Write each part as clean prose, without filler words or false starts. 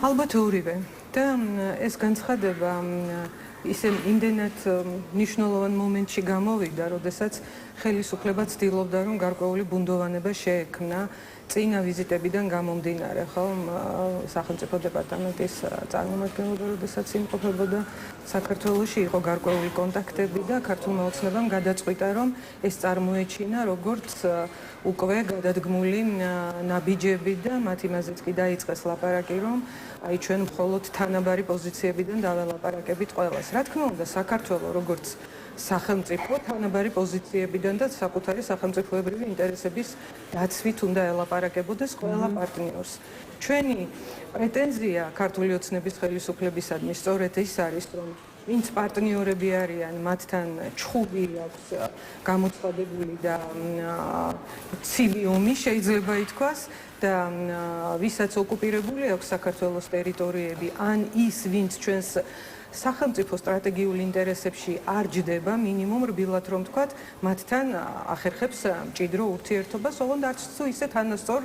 ალბათ ორივე და ეს განცხადება ისე იმდენად მნიშვნელოვან მომენტში გამოვიდა, როდესაც ხელისუფლება ცდილობდა, რომ გარკვეული ბუნდოვანება შეექმნა წინა ვიზიტებიდან გამომდინარე, ხო, სახელმწიფო დეპარტამენტის წარმომადგენლობა, როდესაც იმყოფებოდა საქართველოში, იყო გარკვეული კონტაქტები და ქართულმა ოცნებამ გადაწყვიტა, რომ ეს წარმოეჩინა როგორც უკვე გადადგმული ნაბიჯები და მათ იმაზეც კი დაიწყეს ლაპარაკი, რომ აი ჩვენ მხოლოდ თანაბარი პოზიციებიდან დაველაპარაკებით ყველას. Რა თქმა უნდა, საქართველო როგორც სახელმწიფო თანაბარი პოზიციებიდან და საკუთარი სახელმწიფოებრივი ინტერესების დაცვით უნდა ელაპარაკებოდეს ყველა პარტნიორს. ჩვენი პრეტენზია ქართული ოცნების ხელისუფლებისადმი სწორედ ის არის, რომ ვინც პარტნიორები არიან, მათთან ჩხუბი აქვს გამოცხადებული და ცივი ომი შეიძლება ითქვას და ვისაც ოკუპირებული აქვს საქართველოს ტერიტორიები, ან ის ვინც ჩვენს სახელმწიფო სტრატეგიულ ინტერესებში არ ჯდება, მინიმუმ რბილად რომ თქვათ, მათთან ახერხებს მჭიდრო ურთიერთობას, ოღონდ არც თუ ისე თანასწორ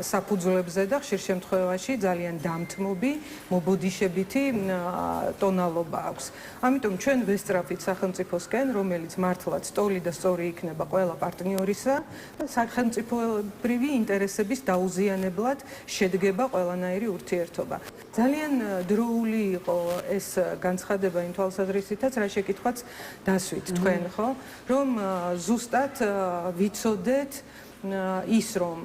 საფუძვლებზე და ხშირ შემთხვევაში ძალიან დამთმობი, მობოდიშებითი ტონალობა აქვს. ამიტომ ჩვენ ვესწრაფით სახელმწიფოსკენ, რომელიც მართლაც ტოლი და სწორი იქნება ყველა პარტნიორისა და სახელმწიფოებრივი ინტერესების დაუზიანებლად შედგება ყველანაირი ურთიერთობა. ძალიან დროული იყო ეს განცხადება იმ თვალსაზრისითაც, რა შეკითხვაც დასვით თქვენ, ხო? რომ ზუსტად ვიცოდეთ ის, რომ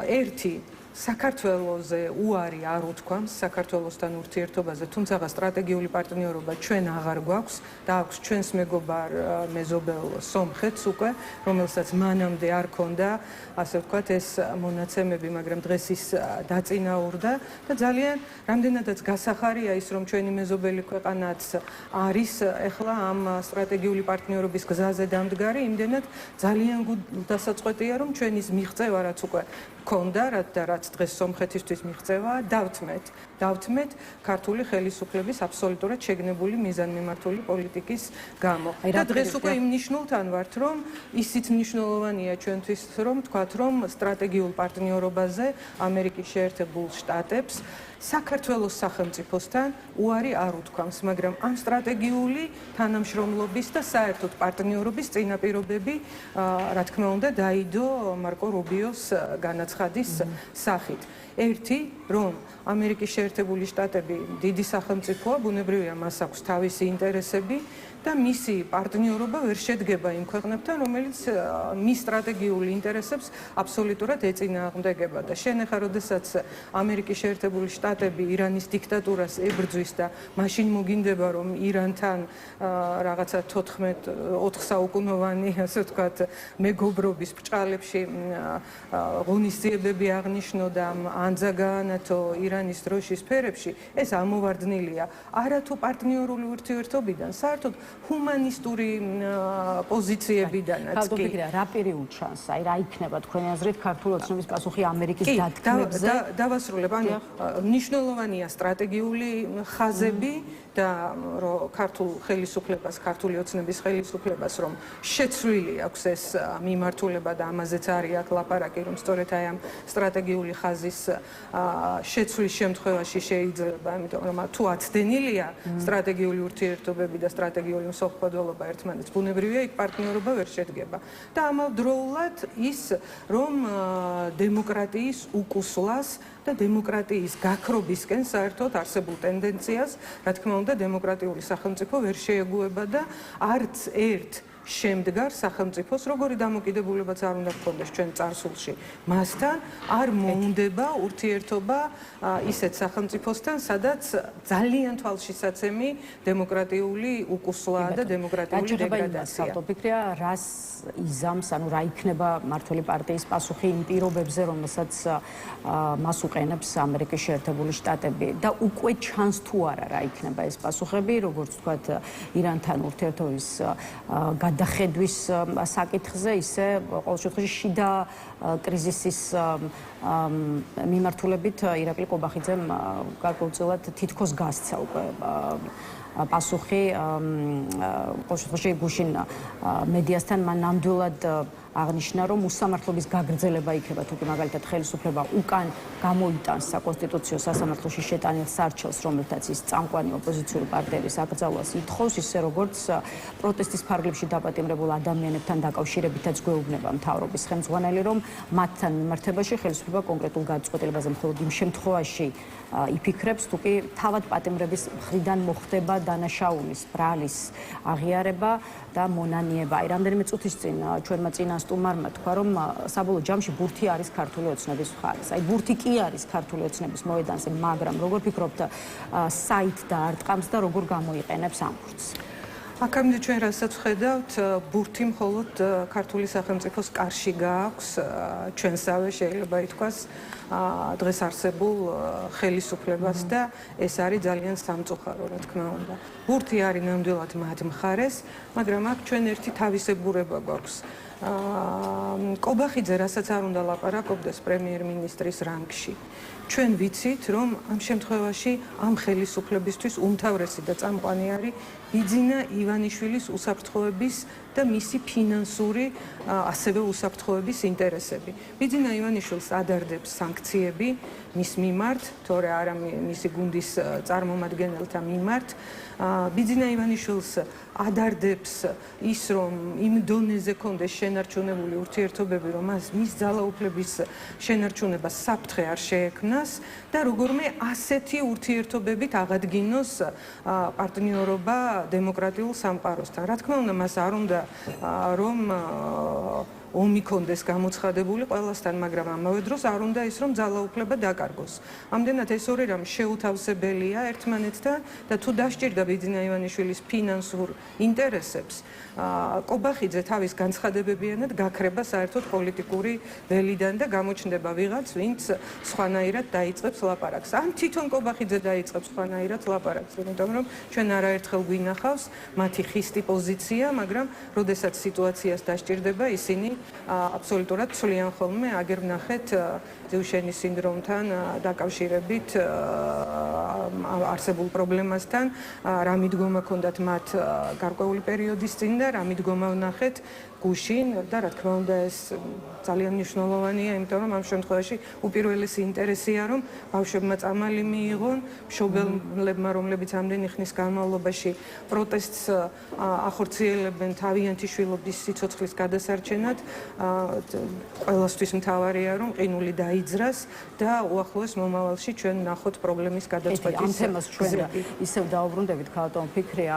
ერთი საქართველოზე უარი არ უთქვამს საქართველოსთან ურთიერთობაზე, თუმცა სტრატეგიული პარტნიორობა ჩვენ აღარ გვაქვს და აქვს ჩვენს მეგობარ მეზობელ სომხეთს უკვე, რომელსაც მანამდე არ ქონდა, ასე ვთქვათ, ეს მონაცემები, მაგრამ დღეს ის დაწინაურდა და ძალიან რამდენადაც გასახარია ის, რომ ჩვენი მეზობელი ქვეყანაც არის ახლა ამ სტრატეგიული პარტნიორობის გზაზე დამდგარი, იმდენად ძალიან გულდასაწყვეტია, რომ ჩვენის მიღწევა რაც უკვე ქონდა, რაც დღეს სომხეთისთვის მიღწევაა, დავთმეთ ქართული ხელისუფლების აბსოლუტურად შეგნებული მიზანმიმართული პოლიტიკის გამო. და დღეს უკვე იმ ნიშნულთან ვართ, რომ ისიც მნიშვნელოვანია ჩვენთვის, რომ თქვათ, რომ სტრატეგიულ პარტნიორობაზე ამერიკის შეერთებულ შტატებს საქართველოს სახელმწიფოსთან უარი არ უთქვამს, მაგრამ ამ სტრატეგიული თანამშრომლობის და საერთოდ პარტნიორობის წინაპირობები, რა თქმა უნდა, დაიდო მარკო რუბიოს განაცხადის სახით. ერთი, რომ ამერიკის შეერთებული შტატები დიდი სახელმწიფოა, ბუნებრივია, მას აქვს თავისი ინტერესები და მისი პარტნიორობა ვერ შედგება იმ ქვეყნებთან, რომელიც მის სტრატეგიულ ინტერესებს აბსოლუტურად ეწინააღმდეგება და შენ ახლა როდესაც ამერიკის შეერთებული შტატები ირანის დიქტატურას ებრძვის და მაშინ მოგინდება, რომ ირანთან რაღაცა 4 საუკუნოვანი, ასე ვთქვათ, მეგობრობის ბრჭყალებში ღონისძიებები აღნიშნო და ანძა გაანათო ირანის დროშის სფერებში, ეს ამოვარდნილია არათუ პარტნიორული ურთიერთობიდან, საერთოდ ჰუმანისტური პოზიციებიდანაც კი. რა პირი უჩანს, აი რა იქნება თქვენი აზრით ქართული ოცნების პასუხი ამერიკის დათქმებზე? დავასრულებ, ანუ მნიშვნელოვანია სტრატეგიული ხაზები და ქართულ ხელისუფლებას, ქართული ოცნების ხელისუფლებას, რომ შეცვლილი აქვს ეს მიმართულება და ამაზეც არის აქ ლაპარაკი, რომ სწორედ აი ამ სტრატეგიული ხაზის შეცვლის შემთხვევაში შეიძლება, იმიტომ რომ თუ აცდენილია სტრატეგიული ურთიერთობები და სტრატეგიული მსოფლმხედველობა ერთმანეთს, ბუნებრივია იქ პარტნიორობა ვერ შედგება. და ამავდროულად ის, რომ დემოკრატიის უკუსლას და დემოკრატიის გაქრობისკენ საერთოდ არსებულ ტენდენციას, რა თქმა უნდა, დემოკრატიული სახელმწიფო ვერ შეეგუება და არც ერთ შემდგარ სახელმწიფოს, როგორი დამოკიდებულებაც არ უნდა გქონდეს ჩვენ წარსულში, მასთან არ მოუნდება ურთიერთობა ისეთ სახელმწიფოსთან, სადაც ძალიან თვალშისაცემი დემოკრატიული უკუსლაა და დემოკრატიული დეგრადაცია. ავტოფიქრია, რას იზამს, ანუ რა იქნება მმართველი პარტიის პასუხი იმ პირობებზე, რომელსაც მას უყენებს ამერიკის შეერთებული შტატები და უკვე ჩანს თუ არა რა იქნება ეს პასუხები, როგორც ვთქვათ, ირანთან ურთიერთობის გადახედვის საკითხზე, ისე ყოველ შემთხვევაში შიდა კრიზისის მიმართულებით ირაკლი ყობახიძემ გარკვეულწილად თითქოს გასცა უკვე პასუხი ყოველშემთხვევაში გუშინ მედიასთან მან ნამდვილად აღნიშნა, რომ უსამართლობის გაგრძელება იქნება, თუკი მაგალითად ხელისუფლება უკან გამოიტანს საკონსტიტუციო სასამართლოში შეტანილ სარჩელს, რომელთაც ის წამყვანი ოპოზიციური პარტიების აკრძალვას ითხოვს, ისე როგორც პროტესტის ფარგლებში დაპატიმრებულ ადამიანებთან დაკავშირებითაც გვეუბნება მთავრობის ხელმძღვანელი, რომ მათთან მიმართებაში ხელისუფლება კონკრეტულ გადაწყვეტილებაზე მხოლოდ იმ შემთხვევაში იფიქრებს, თუკი თავად პატიმრების მხრიდან მოხდება დანაშაულის, ბრალის აღიარება და მონანიება. აი, რამდენიმე წუთის წინ ჩვენმა წინა სტუმარმა თქვა, რომ საბოლოო ჯამში ბურთი არის ქართული ოცნების მხარეს. აი, ბურთი კი არის ქართული ოცნების მოედანზე, მაგრამ როგორ ფიქრობთ, საით დაარტყამს და როგორ გამოიყენებს ამ ბურთს? აქამდე ჩვენ რასაც ვხედავთ, ბურთი მხოლოდ ქართული სახელმწიფოს კარში გააქვს, ჩვენსავე შეიძლება ითქვას, დღეს არსებულ ხელისუფლებას და ეს არის ძალიან სამწუხარო, რა თქმა უნდა. ბურთი არის ნამდვილად მათ მხარეს, მაგრამ აქ ჩვენ ერთი თავისებურება გვაქვს. ყობახიძე რასაც არ უნდა ლაპარაკობდეს პრემიერ-მინისტრის რანგში. ჩვენ ვიცით, რომ ამ შემთხვევაში ამ ხელისუფლებისთვის უმთავრესი და წამყვანი არის ბიძინა ივანიშვილის უსაფრთხოების და მისი ფინანსური, ასევე უსაფრთხოების ინტერესები. ბიძინა ივანიშვილს ადარდებს სანქციები მის მიმართ, თორე არა მისი გუნდის წარმომადგენელთა მიმართ. ბიძინა ივანიშვილს ადარდებს ის, რომ იმ დონეზე კონდეს შენარჩუნებული ურთიერთობები, რომ მის ძალაუფლების შენარჩუნება საფრთხე არ შეექმნას და როგორმე ასეთი ურთიერთობებით აღადგინოს პარტნიორობა დემოკრატიულ სამყაროსთან. რა თქმა უნდა, მას არ უნდა რომ ომი კონდეს გამოცხადებული ყველასთან, მაგრამ ამავე დროს არ უნდა ის, რომ ძალაუფლება დაკარგოს. ამდენად ეს ორი რამ შეუთავსებელია ერთმანეთთან და თუ დასჭირდა ბიძინა ივანიშვილის ფინანსურ ინტერესებს, ყობახიძე თავის განცხადებებიანად გაქრება საერთოდ პოლიტიკური ველიდან და გამოჩნდება ვიღაც, ვინც სხვანაირად დაიწყებს ლაპარაკს. ან თვითონ ყობახიძე დაიწყებს სხვანაირად ლაპარაკს, იმიტომ რომ ჩვენ არაერთხელ გვინახავს მათი ხისტი პოზიცია, მაგრამ როდესაც სიტუაციას დასჭირდება, ისინი აბსოლუტურად ცვლიან ხოლმე, აგერ ვნახეთ ძიუშენის სინდრომთან დაკავშირებით არსებულ პრობლემასთან, რა მიდგომა ჰქონდათ მათ გარკვეული პერიოდის წინ და რა მიდგომა ვნახეთ გუშინ და რა თქმა უნდა ეს ძალიან მნიშვნელოვანია, იმიტომ რომ ამ შემთხვევაში უპირველესი ინტერესია, რომ ბავშვებმა წამალი მიიღონ, მშობლებმა, რომლებიც ამდენი ხნის განმავლობაში პროტესტს ახორციელებენ თავიანთი შვილობის სიცოცხლის გადასარჩენად, ყველასთვის მთავარია, რომ ყინული დაიძრას და უახლოეს მომავალში ჩვენ ვნახოთ პრობლემის გადაწყვეტის. ამ თემას ჩვენ ისევ დაუბრუნდებით, ქალბატონ ფიქრია,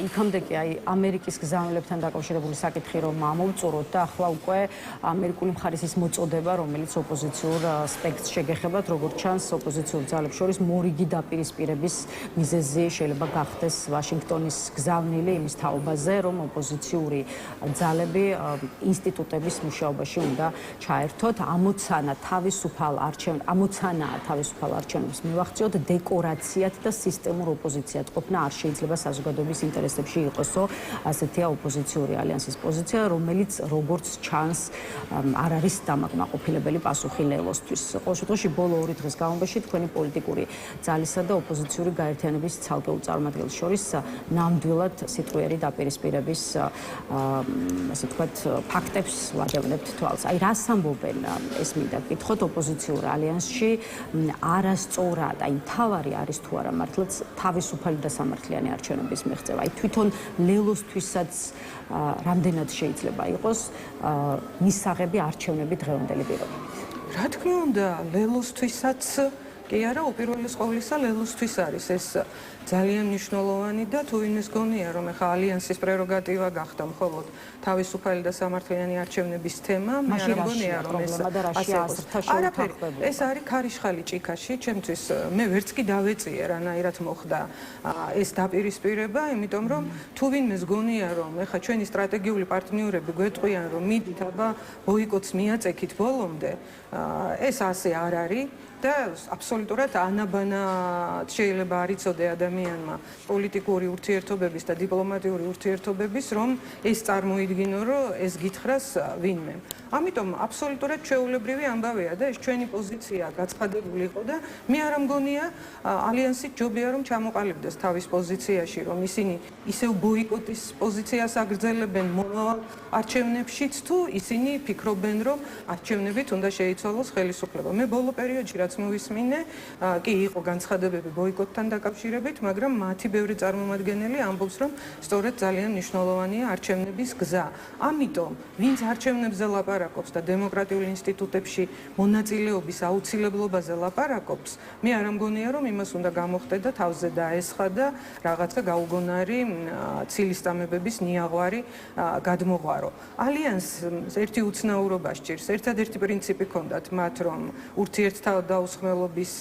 იქამდე კი აი ამერიკის გზავნილებთან დაკავშირებული საკითხი რომ ამოვწუროთ და ახლა უკვე ამერიკული მხარის ის მოწოდება, რომელიც ოპოზიციურ სპექტრს შეგეხებათ, როგორც ჩანს, ოპოზიციურ ძალებს შორის მორიგი დაპირისპირების მიზეზი შეიძლება გახდეს ვაშინგტონის გზავნილი იმის თაობაზე, რომ ოპოზიციური ძალები ინსტიტუტების მუშაობაში უნდა ჩაერთოთ, ამოცანაა თავისუფალ არჩევნებს მივახციოთ, დეკორაციად და სისტემურ ოპოზიციად ყოფნა არ შეიძლება საზოგადოების ინტერესებში იყოსო, ასეთია ოპოზიციური ალიანსის პოზიცია, რომელიც როგორც ჩანს არ არის დამაკმაყოფილებელი პასუხი ლელოსთვის. ყოველ შემთხვევაში ბოლო 2 დღის განმავლობაში თქვენი პოლიტიკური ძალისა და ოპოზიციური გაერთიანების ცალკეულ წარმომადგენელს შორის ნამდვილად სიტყვიერი დაპირისპირების ასე ვთქვათ ფაქტებს ვადევნებთ თვალს. აი რას ამბობენ ეს მინდა გკითხოთ ოპოზიციურ ალიანსში არასწორად, აი მთავარი არის თუ არა მართლაც თავისუფალი და სამართლიანი არჩევნების მიღწევა. აი თვითონ ლელოსთვისაც რამდენად შეიძლება იყოს მისაღები არჩევნები დღევანდელი პირობებით. რა თქმა უნდა, ლელოსთვისაც კი არა, უპირველეს ყოვლისა ლელოსთვის არის ეს ძალიან მნიშვნელოვანი და თუ ვინმეს გონია, რომ ახლა ალიანსის პრეროგატივა გახდა მხოლოდ თავისუფალი და სამართლიანი არჩევნების თემა, მე არ მგონია, რომ ეს არაფერი, ეს არის ქარიშხალი ჭიქაში, ჩემთვის მე ვერც კი დავეწიე რანაირად მოხდა ეს დაპირისპირება, იმიტომ რომ თუ ვინმეს გონია, რომ ახლა ჩვენი სტრატეგიული პარტნიორები გვეტყვიან, რომ მიდით აბა ბოიკოტს მიაწექით ბოლომდე, ეს ასე არ არის. და აბსოლუტურად ანაბანად შეიძლება არ იცოდე ადამიანმა პოლიტიკური ურთიერთობების და დიპლომატიური ურთიერთობების, რომ ეს წარმოიდგინო, რომ ეს გითხრას ვინმე. ამიტომ აბსოლუტურად ჩვეულებრივი ამბავია და ეს ჩვენი პოზიცია გაცხადებული იყო და მე არ მგონია ალიანსი ჯობია რომ ჩამოყალიბდეს თავის პოზიციაში, რომ ისინი ისევ ბოიკოტის პოზიციას აგრძელებენ მომავალ არჩევნებშიც თუ ისინი ფიქრობენ, რომ არჩევნებით უნდა შეიცვალოს ხელისუფლება. მე ბოლო პერიოდში რაც მოვისმინე, კი იყო განცხადებები ბოიკოტთან დაკავშირებით, მაგრამ მათი ბევრი წარმომადგენელი ამბობს, რომ სწორედ ძალიან მნიშვნელოვანია არჩევნების გზა. ამიტომ, ვინც არჩევნებზე ლაპარაკობს და დემოკრატიულ ინსტიტუტებში მონაწილეობის აუცილებლობაზე ლაპარაკობს, მე არ მგონია, რომ იმას უნდა გამოხდე და თავზე დაესხა და რაღაცა გაუგონარი ცილისწამებების ნიაღვარი გადმოღვარო. ალიანსს ერთი უცნაურობა სჭირს. ერთადერთი პრინციპი ჰქონდათ მათ, რომ ურთიერთდაუსხმელობის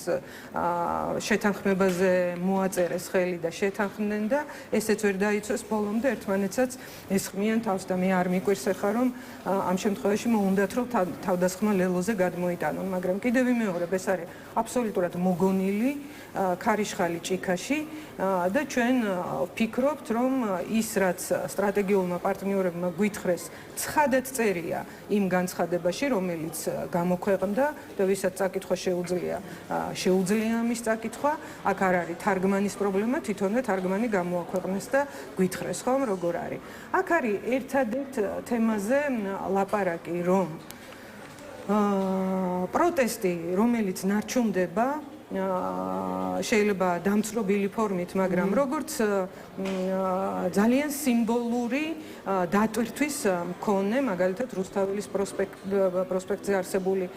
შეთანხმებაზე მოაწერეს ხელი და შეთანხმდნენ და ესეც ვერ დაიცვეს ბოლომდე ერთმანეთსაც ესხმიან თავს და მე არ მიკვირს ახლა რომ ამ შემთხვევაში მოუნდათ რომ თავდასხმა ლელოზე გადმოიტანონ, მაგრამ კიდევ ვიმეორებ, ეს არის აბსოლუტურად მოგონილი ქარიშხალი ჭიქაში და ჩვენ ვფიქრობთ, რომ ის რაც სტრატეგიულმა პარტნიორებმა გვითხრეს, ცხადად წერია იმ განცხადებაში, რომელიც გამოქვეყნდა და ვისაც წაკითხვა შეუძლია ამის წაკითხვა, აქ არ არის თარგმანის პრობლემა, თვითონვე თარგმანი გამოაქვეყნეს და გვითხრეს, ხომ, როგორ არის. აქ არის ერთადერთ თემაზე ლაპარაკი, რომ პროტესტი, რომელიც ნარჩუნდება, შეიძლება დამცრობილი ფორმით, მაგრამ როგორც ძალიან სიმბოლური დატვირთვის მქონე, მაგალითად რუსთაველის პროსპექტზე არსებული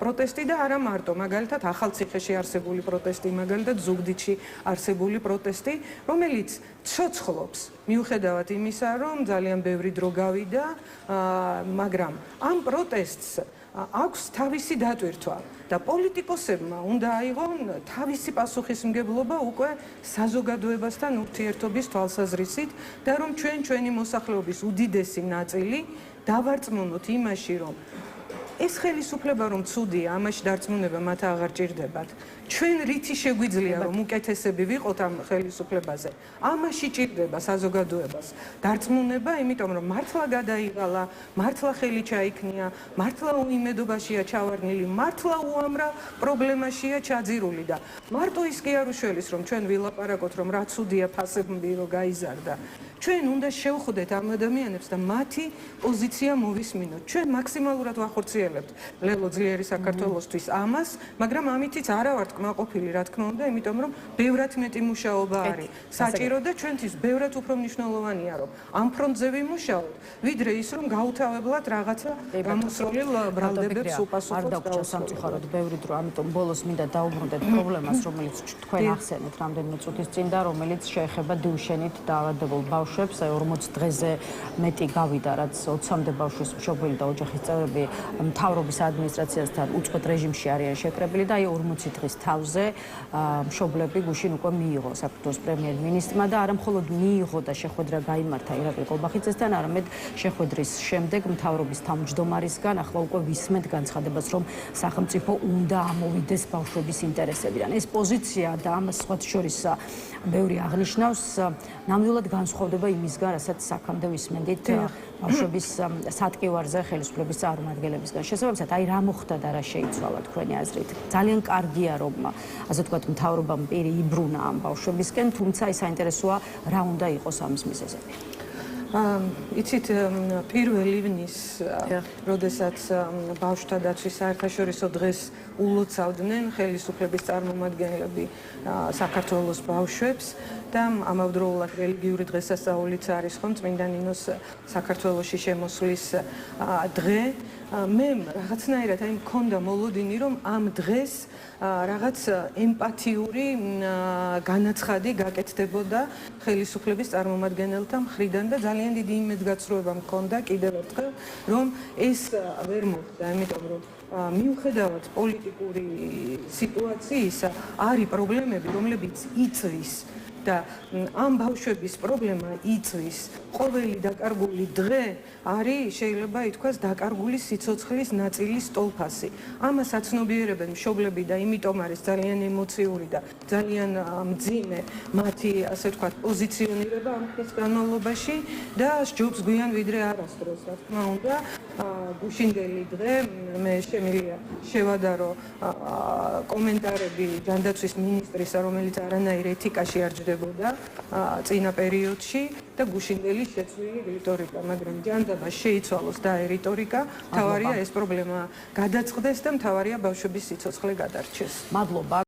პროტესტი და არა მარტო, მაგალითად ახალციხეში არსებული პროტესტი, მაგალითად ზუგდიდში არსებული პროტესტი, რომელიც ცოცხლობს მიუხედავად იმისა, რომ ძალიან ბევრი დრო გავიდა, მაგრამ ამ პროტესტს აქვს თავისი დატვირთვა და პოლიტიკოსებმა უნდა აიღონ თავისი პასუხისმგებლობა უკვე საზოგადოებასთან ურთიერთობის თვალსაზრისით და რომ ჩვენი მოსახლეობის უდიდესი ნაწილი დავარწმუნოთ იმაში, რომ ეს ხელისუფლება რომ ცუდია, ამაში დარწმუნება მათ აღარ ჭირდებათ. ჩვენ რითი შეგვიძლია რომ უკეთესები ვიყოთ ამ ხელისუფლებაზე. ამაში ჭირდება საზოგადოებას დარწმუნება, იმიტომ რომ მართლა გადაიღალა, მართლა ხელი ჩაიქნია, მართლა უიმედობაშია ჩავარდნილი, მართლა უამრავ პრობლემაშია ჩაძირული და მარტო ის კი არ უშველის რომ ჩვენ ვილაპარაკოთ რომ რა ცუდია ფასები რო გაიზარდა. ჩვენ უნდა შევხვდეთ ამ ადამიანებს და მათი პოზიცია მოვისმინოთ. ჩვენ მაქსიმალურად ვახორციელებთ ლელო ძლიერი საქართველოსთვის ამას, მაგრამ ამითიც არა ვართ კმაყოფილი, რა თქმა უნდა, იმიტომ რომ ბევრად მეტი მუშაობა არის საჭირო და ჩვენთვის ბევრად უფრო მნიშვნელოვანია, რომ ამ ფრონტზე ვიმუშაოთ, ვიდრე ის რომ გაუთავებლად რაღაცა გამოსროლილ ბრალდებებს უპასუხოთ. არ დაგვჭირს სამწუხაროდ ბევრი დრო, ამიტომ ბოლოს მინდა დაუბრუნდეთ პრობლემას, რომელიც თქვენ ახსენეთ რამდენიმე წუთის წინ და რომელიც შეეხება დიუშენით დაავადებულ ბავშვებს. 40 დღეზე მეტი გავიდა, რაც 20-მდე ბავშვის მშობელი და ოჯახის წევრები მთავრობის ადმინისტრაციასთან უწყვეტ რეჟიმში არიან შეკრებილი და აი 40 დღის თავზე მშობლები გუშინ უკვე მიიღო საქართველოს პრემიერ-მინისტრმა და არა მხოლოდ მიიღო და შეხვედრა გაიმართა ირაკლი კოლბახიძესთან, არამედ შეხვედრის შემდეგ მთავრობის თავმჯდომარისგან ახლა უკვე ვისმენთ განცხადებას, რომ სახელმწიფო უნდა ამოვიდეს ბავშვების ინტერესებიდან. ეს პოზიცია და ამას სხვათა შორის ბევრი აღნიშნავს, ნამდვილად განსხვავდება იმისგან, რასაც აქამდე ვისმენდით ბავშვების სატკივარზე ხელისუფლების წარმომადგენლებისგან. შესაბამისად, აი რა მოხდა და რა შეიცვალა თქვენი აზრით? ძალიან კარგია, რომ ასე ვთქვათ, მთავრობამ პირი იბრუნა ამ ბავშვებისკენ, თუმცა ის საინტერესოა რა უნდა იყოს ამის მიზეზები. იცით, პირველ ივნის, როდესაც ბავშვთა დაცვის საერთაშორისო დღეს ულოცავდნენ ხელისუფლების წარმომადგენლები საქართველოს ბავშვებს და ამავდროულად რელიგიური დღესასწაულიც არის, ხომ, წმინდა ნინოს საქართველოში შემოსვლის დღე. მე რაღაცნაირად აი მქონდა მოლოდინი, რომ ამ დღეს რაღაც ემპათიური განაცხადი გაკეთდებოდა ხელისუფლების წარმომადგენელთა მხრიდან და ძალიან დიდი იმედგაცრუება მქონდა კიდევ ერთხელ, რომ ეს ვერ მოხდა, იმიტომ რომ მიუხედავად პოლიტიკური სიტუაციისა, არის პრობლემები, რომლებიც იწვის და ამ ბავშვების პრობლემა იწვის ყოველი დაკარგული დღე არის შეიძლება ითქვას დაკარგული სიცოცხლის ნაწილის ტოლფასი. ამას აცნობიერებენ მშობლები და იმიტომ არის ძალიან ემოციური და ძალიან მძიმე მათი ასე ვთქვათ პოზიციონირება ამ ხის განმავლობაში და სჯობს გვიან ვიდრე არასდროს, რა თქმა უნდა. გუშინდელი დღე მე შემიძლია შევადარო კომენტარები ჯანდაცვის მინისტრისა, რომელიც არანაირ ეთიკაში არ ჯდებოდა წინა პერიოდში და გუშინდელი შეცვლილი რიტორიკა, მაგრამ ჯანდაბას შეიცვალოს და რიტორიკა, მთავარია ეს პრობლემა გადაწყდეს და მთავარია ბავშვების სიცოცხლე გადარჩეს. მადლობა.